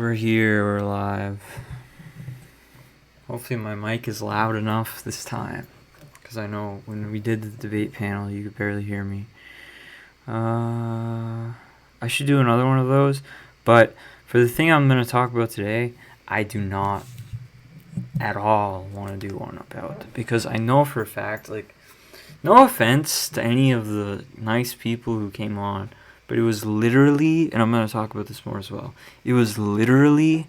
We're here, we're live. Hopefully my mic is loud enough this time, because I know when we did the debate panel you could barely hear me. I should do another one of those, but for the thing I'm going to talk about today, I do not at all want to do one about, because I know for a fact, no offense to any of the nice people who came on, but it was literally, and I'm going to talk about this more as well, it was literally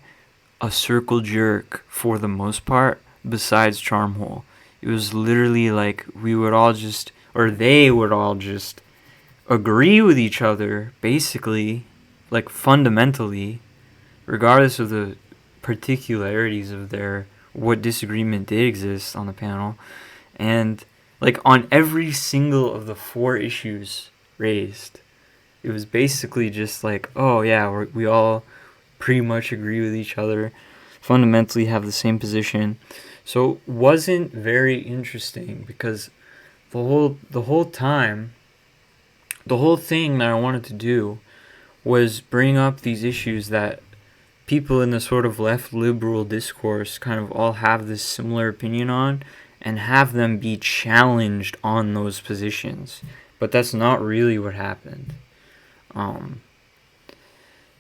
a circle jerk for the most part, besides Charmhole. It was literally like we would all just, or they would all just agree with each other, basically, like fundamentally, regardless of the particularities of what disagreement did exist on the panel, and like on every single of the 4 issues raised, it was basically just like, oh yeah, we all pretty much agree with each other, fundamentally have the same position. So it wasn't very interesting, because the whole time, the whole thing that I wanted to do was bring up these issues that people in the sort of left liberal discourse kind of all have this similar opinion on, and have them be challenged on those positions. But that's not really what happened.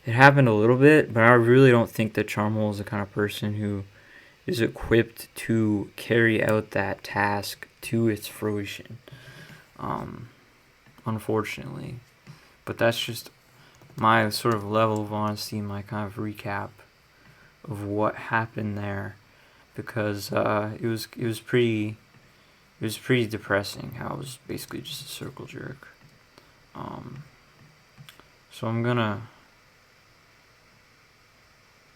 It happened a little bit, but I really don't think that Charmhole is the kind of person who is equipped to carry out that task to its fruition. Unfortunately. But that's just my sort of level of honesty, my kind of recap of what happened there, because it was pretty depressing how it was basically just a circle jerk. So I'm gonna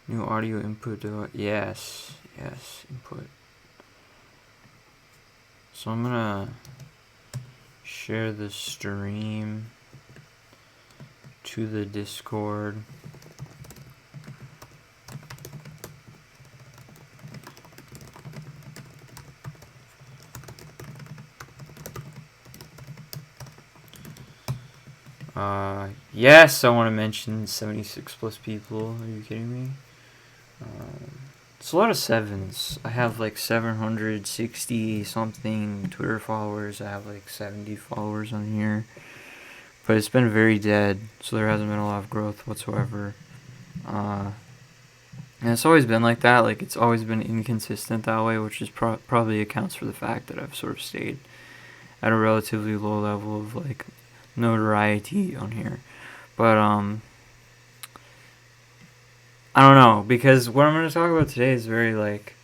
new audio input. Yes, input. So I'm gonna share the stream to the Discord. Yes, I want to mention 76 plus people. Are you kidding me? It's a lot of 7s. I have like 760 something Twitter followers. I have like 70 followers on here. But it's been very dead, so there hasn't been a lot of growth whatsoever. And it's always been like that. Like, it's always been inconsistent that way, which is probably accounts for the fact that I've sort of stayed at a relatively low level of like notoriety on here. But I don't know, because what I'm going to talk about today is very like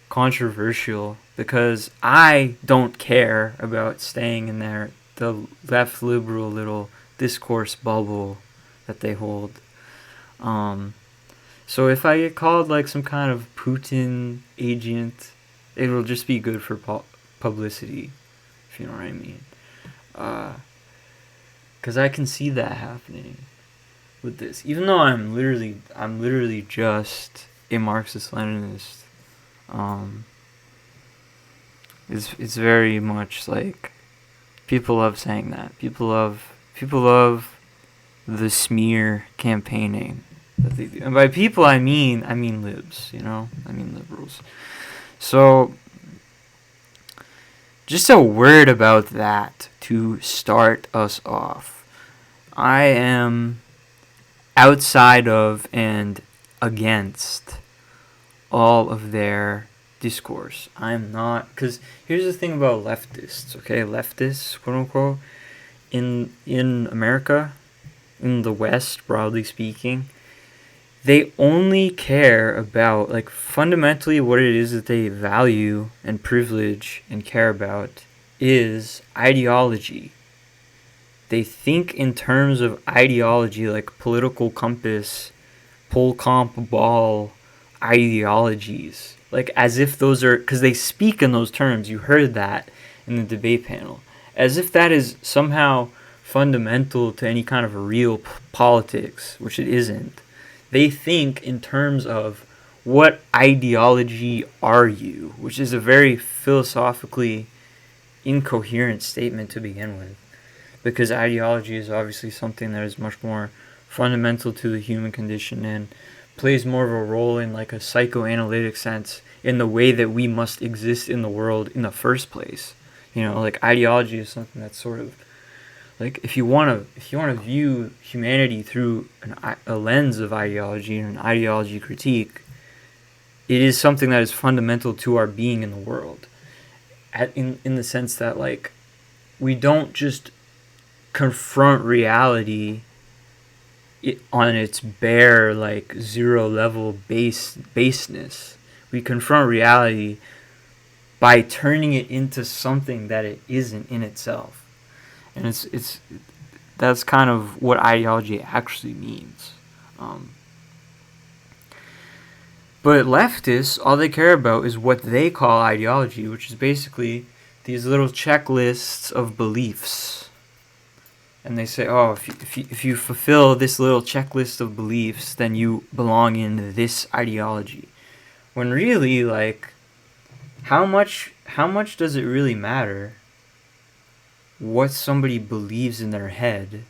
controversial, because I don't care about staying in the left liberal little discourse bubble that they hold. So if I get called like some kind of Putin agent, it'll just be good for publicity, if you know what I mean. Because I can see that happening with this, even though I'm literally just a Marxist-Leninist. It's very much like people love saying that. People love the smear campaigning that they do, and by people I mean libs. I mean liberals. So just a word about that to start us off. I am outside of and against all of their discourse. I'm not, because here's the thing about leftists, okay? Leftists, quote unquote, in America, in the West, broadly speaking, they only care about, like, fundamentally what it is that they value and privilege and care about is ideology. They think in terms of ideology, like political compass, pole comp ball ideologies. Like, as if those are, because they speak in those terms, you heard that in the debate panel, as if that is somehow fundamental to any kind of real politics, which it isn't. They think in terms of what ideology are you, which is a very philosophically incoherent statement to begin with, because ideology is obviously something that is much more fundamental to the human condition and plays more of a role in like a psychoanalytic sense in the way that we must exist in the world in the first place. Like ideology is something that's sort of like if you want to view humanity through a lens of ideology and an ideology critique, it is something that is fundamental to our being in the world. In the sense that like we don't just confront reality on its bare like zero level baseness. We confront reality by turning it into something that it isn't in itself. And that's kind of what ideology actually means. But leftists, all they care about is what they call ideology, which is basically these little checklists of beliefs. And they say, oh, if you fulfill this little checklist of beliefs, then you belong in this ideology. When really, like, how much does it really matter what somebody believes in their head?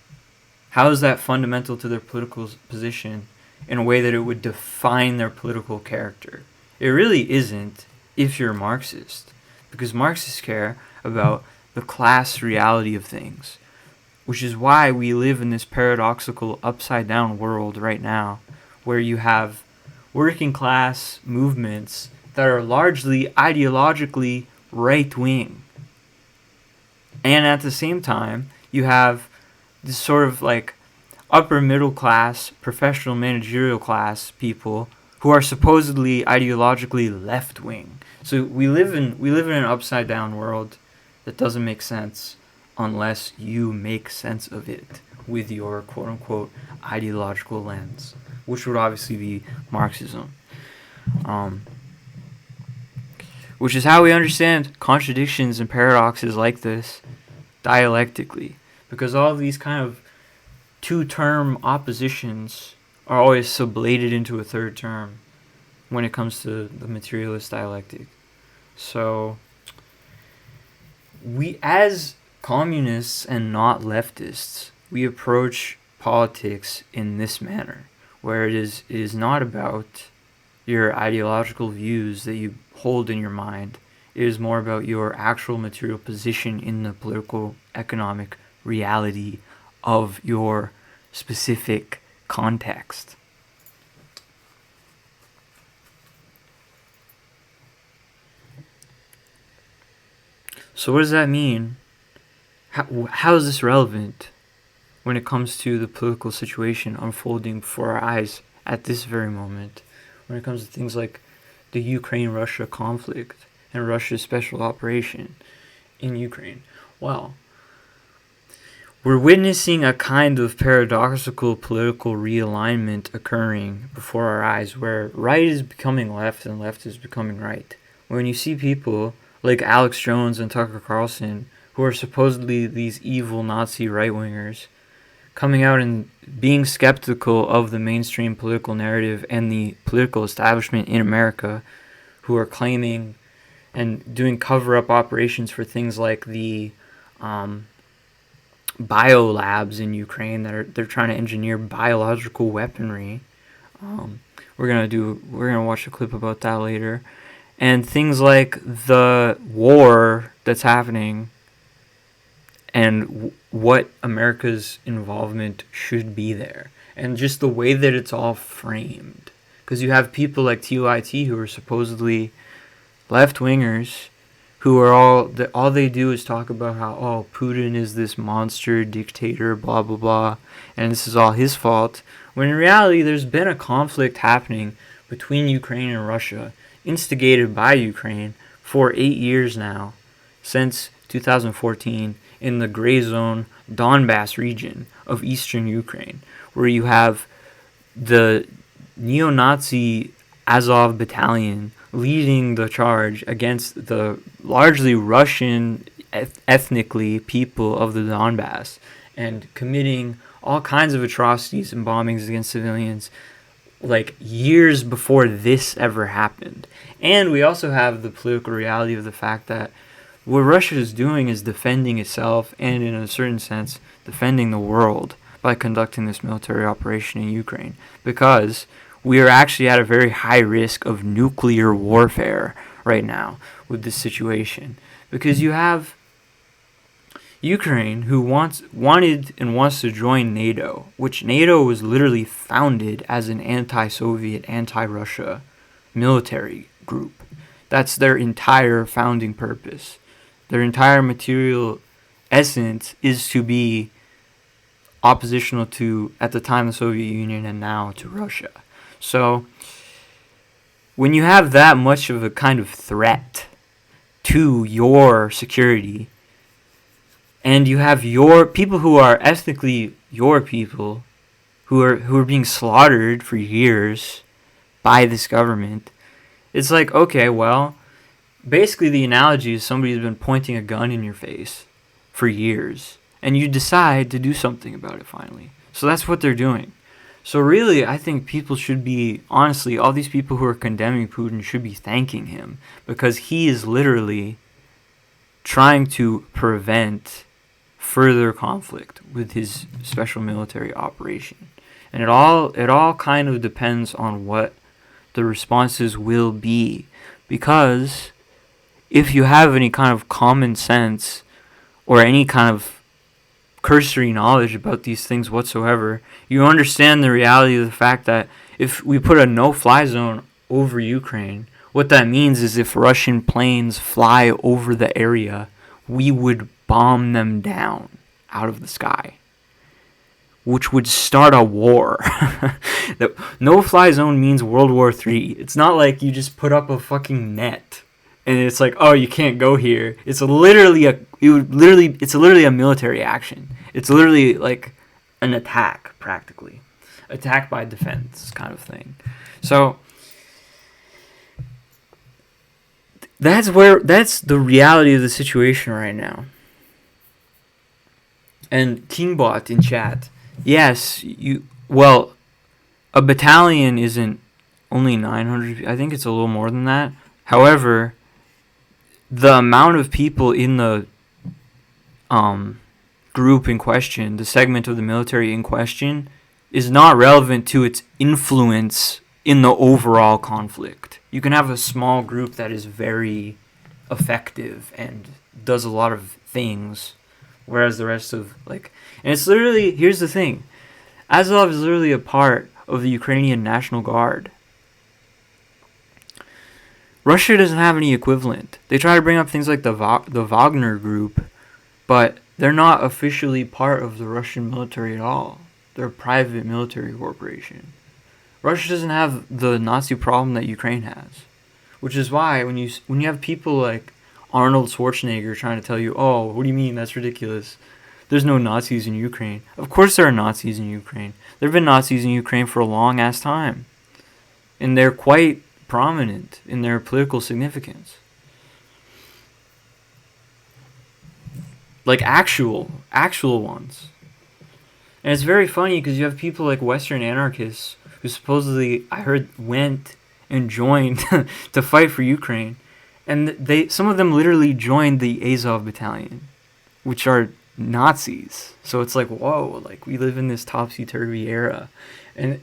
How is that fundamental to their political position in a way that it would define their political character? It really isn't if you're a Marxist, because Marxists care about the class reality of things, which is why we live in this paradoxical upside-down world right now, where you have working class movements that are largely ideologically right-wing. And at the same time, you have this sort of like upper middle class, professional managerial class people who are supposedly ideologically left-wing. So we live in an upside-down world that doesn't make sense unless you make sense of it with your quote-unquote ideological lens, which would obviously be Marxism. Which is how we understand contradictions and paradoxes like this dialectically, because all of these kind of two-term oppositions are always sublated into a third term when it comes to the materialist dialectic. So we, as communists and not leftists, we approach politics in this manner, where it is not about your ideological views that you hold in your mind. It is more about your actual material position in the political, economic reality of your specific context. So what does that mean? How is this relevant when it comes to the political situation unfolding before our eyes at this very moment? When it comes to things like the Ukraine-Russia conflict and Russia's special operation in Ukraine. Well, we're witnessing a kind of paradoxical political realignment occurring before our eyes, where right is becoming left and left is becoming right. When you see people like Alex Jones and Tucker Carlson, who are supposedly these evil Nazi right-wingers, coming out and being skeptical of the mainstream political narrative and the political establishment in America, who are claiming and doing cover-up operations for things like the biolabs in Ukraine they're trying to engineer biological weaponry. We're gonna watch a clip about that later, and things like the war that's happening and what America's involvement should be there, and just the way that it's all framed. Because you have people like TYT who are supposedly left-wingers, who are all they do is talk about how, Putin is this monster dictator, blah, blah, blah, and this is all his fault, when in reality there's been a conflict happening between Ukraine and Russia, instigated by Ukraine, for 8 years now, since 2014, in the gray zone Donbass region of eastern Ukraine, where you have the neo-Nazi Azov battalion leading the charge against the largely Russian ethnically people of the Donbass, and committing all kinds of atrocities and bombings against civilians like years before this ever happened. And we also have the political reality of the fact that what Russia is doing is defending itself and, in a certain sense, defending the world by conducting this military operation in Ukraine. Because we are actually at a very high risk of nuclear warfare right now with this situation. Because you have Ukraine, who wanted and wants to join NATO, which NATO was literally founded as an anti-Soviet, anti-Russia military group. That's their entire founding purpose. Their entire material essence is to be oppositional to, at the time, the Soviet Union, and now to Russia. So when you have that much of a kind of threat to your security, and you have your people who are ethnically your people, who are being slaughtered for years by this government, it's like, okay, well, basically the analogy is somebody's been pointing a gun in your face for years, and you decide to do something about it finally. So that's what they're doing. So really, I think people should be, honestly, all these people who are condemning Putin should be thanking him, because he is literally trying to prevent further conflict with his special military operation. And it all kind of depends on what the responses will be, because if you have any kind of common sense or any kind of cursory knowledge about these things whatsoever, you understand the reality of the fact that if we put a no-fly zone over Ukraine, what that means is if Russian planes fly over the area, we would bomb them down out of the sky, which would start a war. The no-fly zone means World War III. It's not like you just put up a fucking net and it's like, oh, you can't go here. It's literally a military action. It's literally like an attack, practically. Attack by defense kind of thing. So that's the reality of the situation right now. And Kingbot in chat, yes, a battalion isn't only 900. I think it's a little more than that. However, the amount of people in the group in question, the segment of the military in question, is not relevant to its influence in the overall conflict. You can have a small group that is very effective and does a lot of things, whereas the rest of, and it's literally, here's the thing, Azov is literally a part of the Ukrainian National Guard. Russia doesn't have any equivalent. They try to bring up things like the Wagner group, but they're not officially part of the Russian military at all. They're a private military corporation. Russia doesn't have the Nazi problem that Ukraine has, which is why when you have people like Arnold Schwarzenegger trying to tell you, oh, what do you mean, that's ridiculous, there's no Nazis in Ukraine. Of course there are Nazis in Ukraine. There have been Nazis in Ukraine for a long ass time, and they're quite prominent in their political significance. Like actual ones. And it's very funny because you have people like Western anarchists who supposedly, I heard, went and joined to fight for Ukraine, and some of them literally joined the Azov battalion, which are Nazis. So it's like, whoa, like we live in this topsy-turvy era. And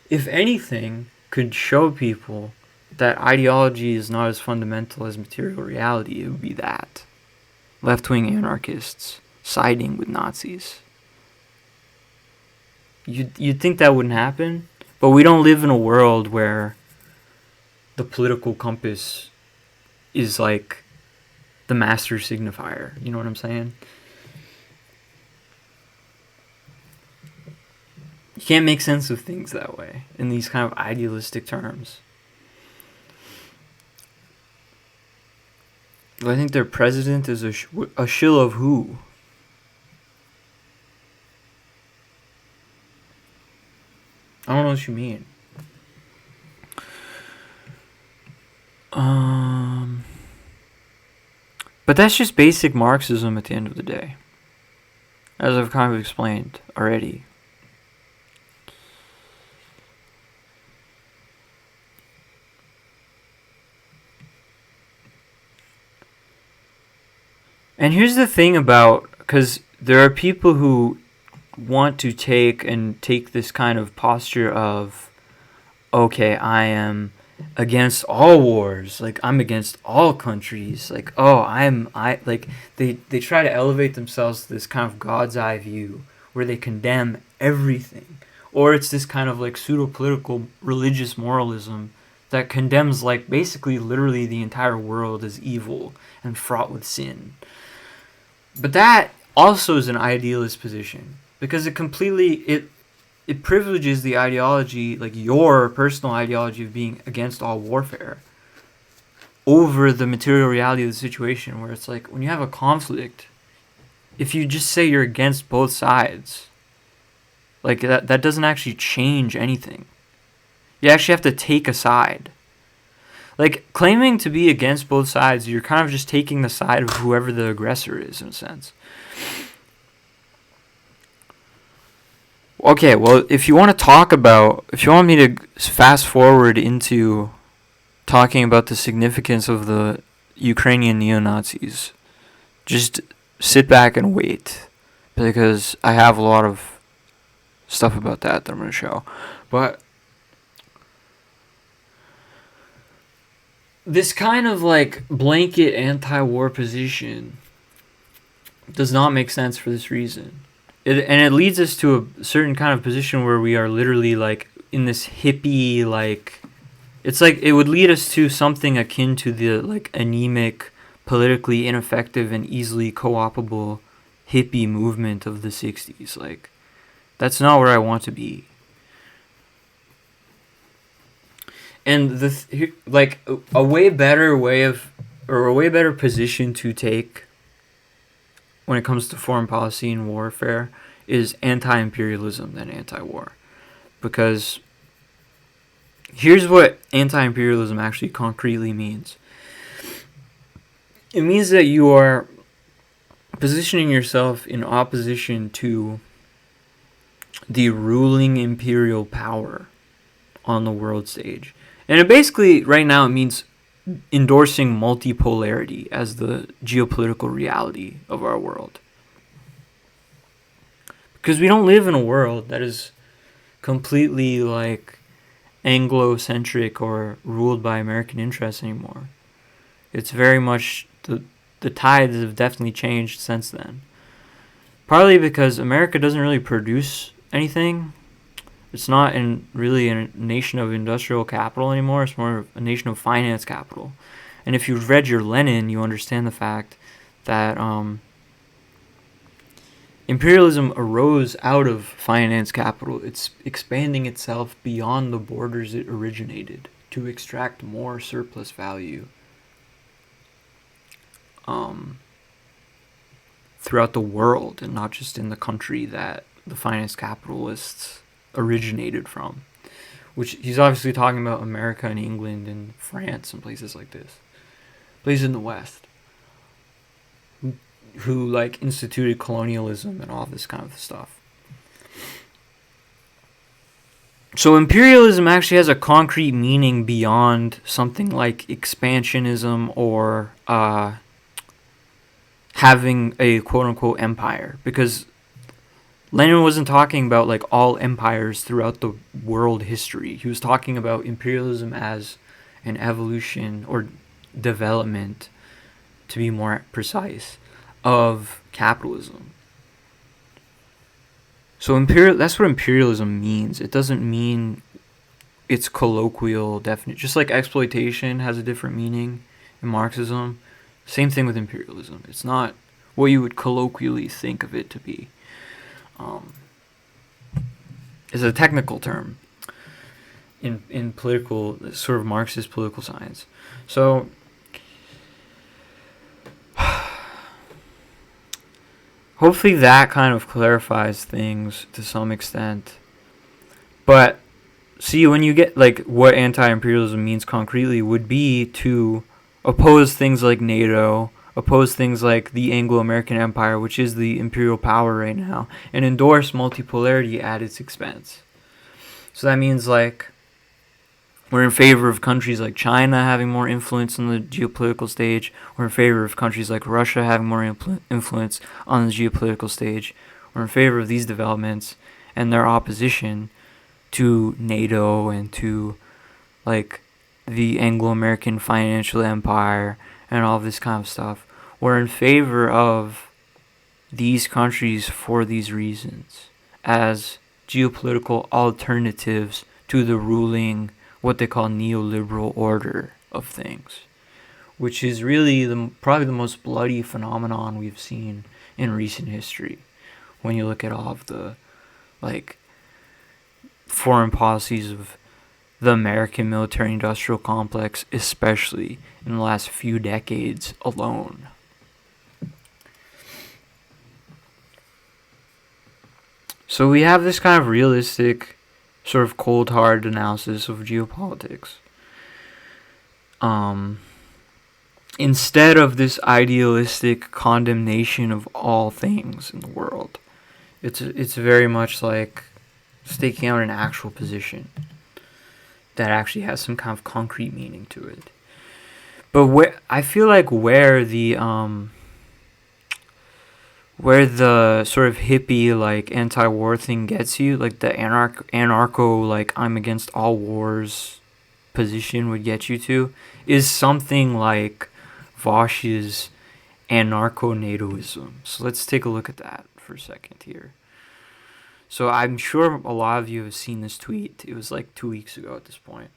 if anything could show people that ideology is not as fundamental as material reality, it would be that. Left-wing anarchists siding with Nazis. You'd think that wouldn't happen, but we don't live in a world where the political compass is like the master signifier. You know what I'm saying? You can't make sense of things that way, in these kind of idealistic terms. I think their president is a shill of who? I don't know what you mean. But that's just basic Marxism at the end of the day, as I've kind of explained already. And here's the thing about, because there are people who want to take this kind of posture of okay, I am against all wars, like I'm against all countries, like oh I like they try to elevate themselves to this kind of God's eye view where they condemn everything, or it's this kind of like pseudo political religious moralism that condemns like basically literally the entire world as evil and fraught with sin. But that also is an idealist position because it privileges the ideology, like your personal ideology of being against all warfare, over the material reality of the situation, where it's like when you have a conflict, if you just say you're against both sides, like that doesn't actually change anything. You actually have to take a side. Like claiming to be against both sides, you're kind of just taking the side of whoever the aggressor is, in a sense. Okay, well, if you want me to fast forward into talking about the significance of the Ukrainian neo-Nazis, just sit back and wait, because I have a lot of stuff about that I'm going to show. But this kind of like blanket anti-war position does not make sense for this reason. It leads us to a certain kind of position where we are literally like in this hippie, like it's like it would lead us to something akin to the like anemic, politically ineffective and easily co-opable hippie movement of the 60s. Like that's not where I want to be. And a way better position to take when it comes to foreign policy and warfare is anti-imperialism than anti-war. Because here's what anti-imperialism actually concretely means. It means that you are positioning yourself in opposition to the ruling imperial power on the world stage. And it basically, right now, it means endorsing multipolarity as the geopolitical reality of our world. Because we don't live in a world that is completely like Anglo-centric or ruled by American interests anymore. It's very much, the tides have definitely changed since then. Partly because America doesn't really produce anything. It's not really a nation of industrial capital anymore. It's more a nation of finance capital. And if you've read your Lenin, you understand the fact that imperialism arose out of finance capital. It's expanding itself beyond the borders it originated to extract more surplus value throughout the world, and not just in the country that the finance capitalists originated from. Which he's obviously talking about America and England and France and places like this, places in the West who like instituted colonialism and all this kind of stuff. So imperialism actually has a concrete meaning beyond something like expansionism or having a quote-unquote empire, because Lenin wasn't talking about like all empires throughout the world history. He was talking about imperialism as an evolution or development, to be more precise, of capitalism. So that's what imperialism means. It doesn't mean its colloquial definition. Just like exploitation has a different meaning in Marxism, same thing with imperialism. It's not what you would colloquially think of it to be. It's a technical term in political, sort of Marxist political science. So hopefully that kind of clarifies things to some extent. But see, when you get like what anti-imperialism means concretely would be to oppose things like NATO, oppose things like the Anglo-American Empire, which is the imperial power right now, and endorse multipolarity at its expense. So that means like we're in favor of countries like China having more influence on the geopolitical stage. We're in favor of countries like Russia having more influence on the geopolitical stage. We're in favor of these developments and their opposition to NATO and to like the Anglo-American financial empire and all this kind of stuff, were in favor of these countries for these reasons as geopolitical alternatives to the ruling, what they call neoliberal order of things, which is really probably the most bloody phenomenon we've seen in recent history when you look at all of the like foreign policies of the American military-industrial complex, especially in the last few decades alone. So we have this kind of realistic, sort of cold-hard analysis of geopolitics. Instead of this idealistic condemnation of all things in the world, it's very much like staking out an actual position that actually has some kind of concrete meaning to it. But I feel like where the sort of hippie like anti-war thing gets you, like the anarcho like I'm against all wars position would get you to, is something like Vosh's anarcho-NATOism. So let's take a look at that for a second here. So I'm sure a lot of you have seen this tweet. It was like 2 weeks ago at this point.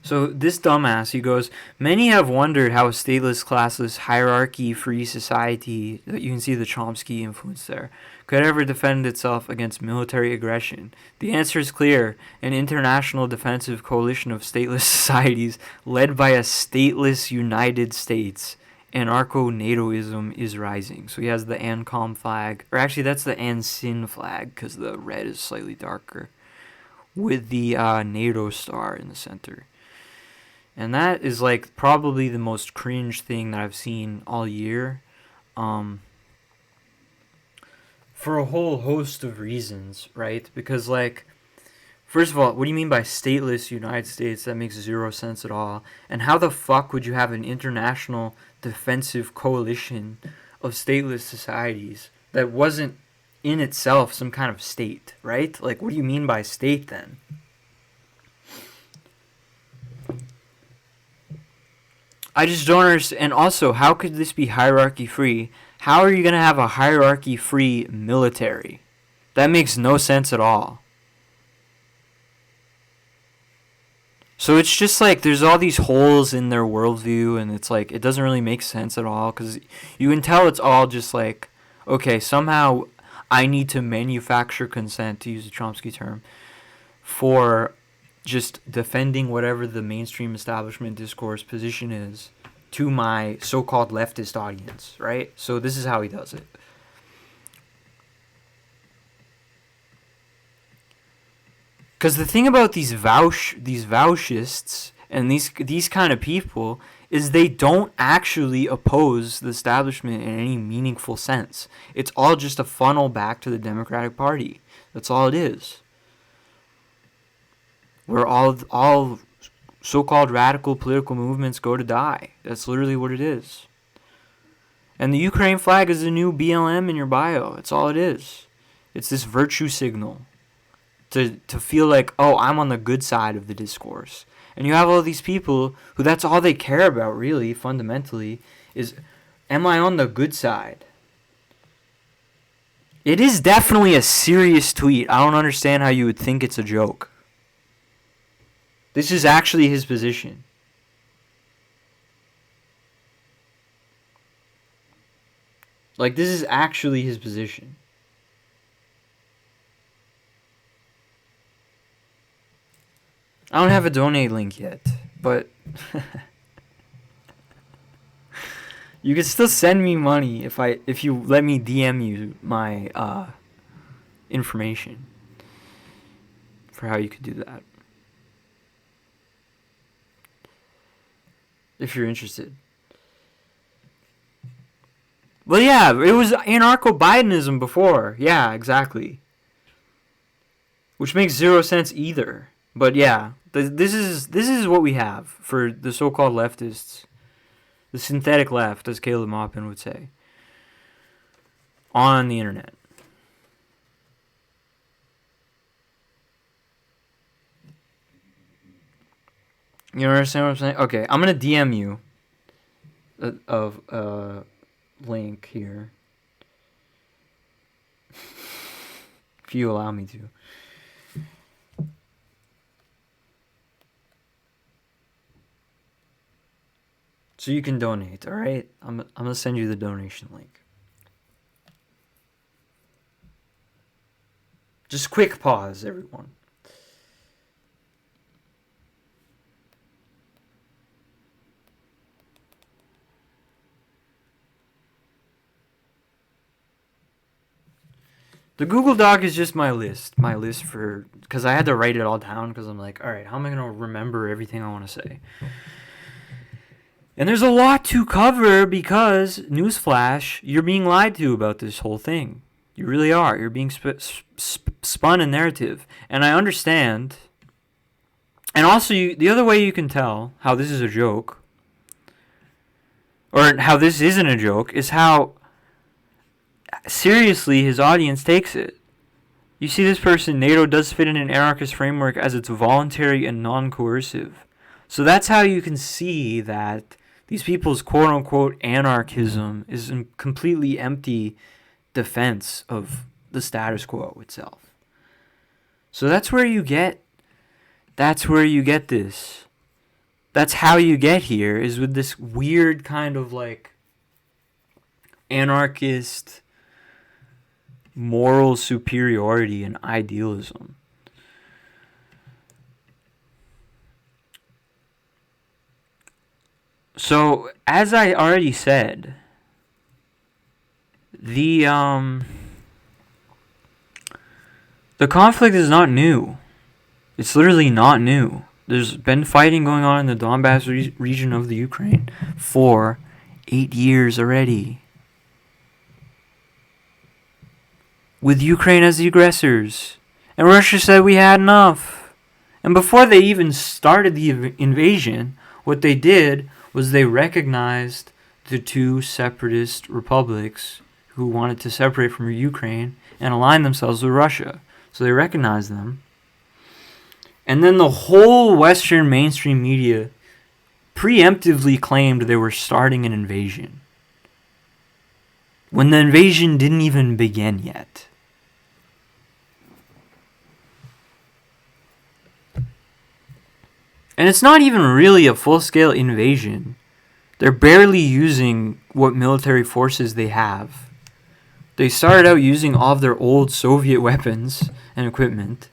So this dumbass, he goes, many have wondered how a stateless, classless, hierarchy-free society, that you can see the Chomsky influence there, could ever defend itself against military aggression. The answer is clear. An international defensive coalition of stateless societies led by a stateless United States. Anarcho-NATOism is rising. So he has the ANCOM flag, or actually that's the ANSIN flag because the red is slightly darker, with the NATO star in the center. And that is like probably the most cringe thing that I've seen all year. For a whole host of reasons, right? Because like, first of all, what do you mean by stateless United States? That makes zero sense at all. And how the fuck would you have an international defensive coalition of stateless societies that wasn't in itself some kind of state, right? Like, what do you mean by state then? I just don't understand. And also, how could this be hierarchy-free? How are you going to have a hierarchy-free military? That makes no sense at all. So it's just like there's all these holes in their worldview, and it's like it doesn't really make sense at all, because you can tell it's all just like, okay, somehow I need to manufacture consent, to use a Chomsky term, for just defending whatever the mainstream establishment discourse position is to my so-called leftist audience, right? So this is how he does it. Because the thing about these Vauchists and these kind of people is they don't actually oppose the establishment in any meaningful sense. It's all just a funnel back to the Democratic Party. That's all it is. Where all so-called radical political movements go to die. That's literally what it is. And the Ukraine flag is the new BLM in your bio. That's all it is. It's this virtue signal to feel like, oh, I'm on the good side of the discourse. And you have all these people who that's all they care about, really, fundamentally, is, am I on the good side? It is definitely a serious tweet. I don't understand how you would think it's a joke. This is actually his position. Like, this is actually his position. I don't have a donate link yet, but you can still send me money if you let me DM you my information for how you could do that. If you're interested. Well, yeah, it was anarcho-Bidenism before. Yeah, exactly. Which makes zero sense either. But yeah, this is what we have for the so-called leftists. The synthetic left, as Caleb Maupin would say, on the internet. You understand what I'm saying? Okay, I'm going to DM you a link here. If you allow me to. So you can donate, alright? I'm going to send you the donation link. Just quick pause, everyone. The Google Doc is just my list for, because I had to write it all down, because I'm like, alright, how am I going to remember everything I want to say? And there's a lot to cover because, newsflash, you're being lied to about this whole thing. You really are. You're being spun a narrative. And I understand. And also, the other way you can tell how this is a joke, or how this isn't a joke, is how seriously his audience takes it. You see this person, NATO does fit in an anarchist framework as it's voluntary and non-coercive. So that's how you can see that these people's quote-unquote anarchism is a completely empty defense of the status quo itself. So that's where you get this. That's how you get here, is with this weird kind of like anarchist moral superiority and idealism. So, as I already said, the conflict is not new. It's literally not new. There's been fighting going on in the Donbass region of the Ukraine for 8 years already, with Ukraine as the aggressors. And Russia said we had enough. And before they even started the invasion, what they did was they recognized the two separatist republics who wanted to separate from Ukraine and align themselves with Russia. So they recognized them. And then the whole Western mainstream media preemptively claimed they were starting an invasion, when the invasion didn't even begin yet. And it's not even really a full-scale invasion. They're barely using what military forces they have. They started out using all of their old Soviet weapons and equipment,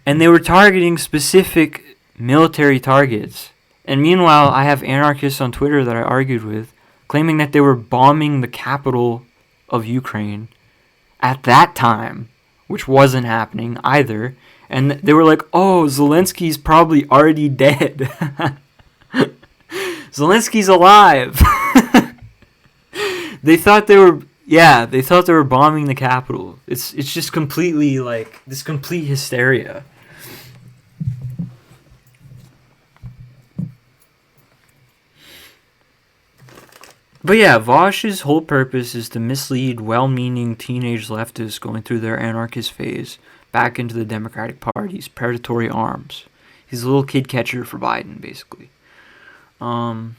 and they were targeting specific military targets. And meanwhile, I have anarchists on Twitter that I argued with, claiming that they were bombing the capital of Ukraine at that time, which wasn't happening either. And they were like, oh, Zelensky's probably already dead. Zelensky's alive. They thought they were bombing the capital. It's just completely like this complete hysteria. But yeah, Vosh's whole purpose is to mislead well-meaning teenage leftists going through their anarchist phase back into the Democratic Party's predatory arms. He's a little kid catcher for Biden, basically. And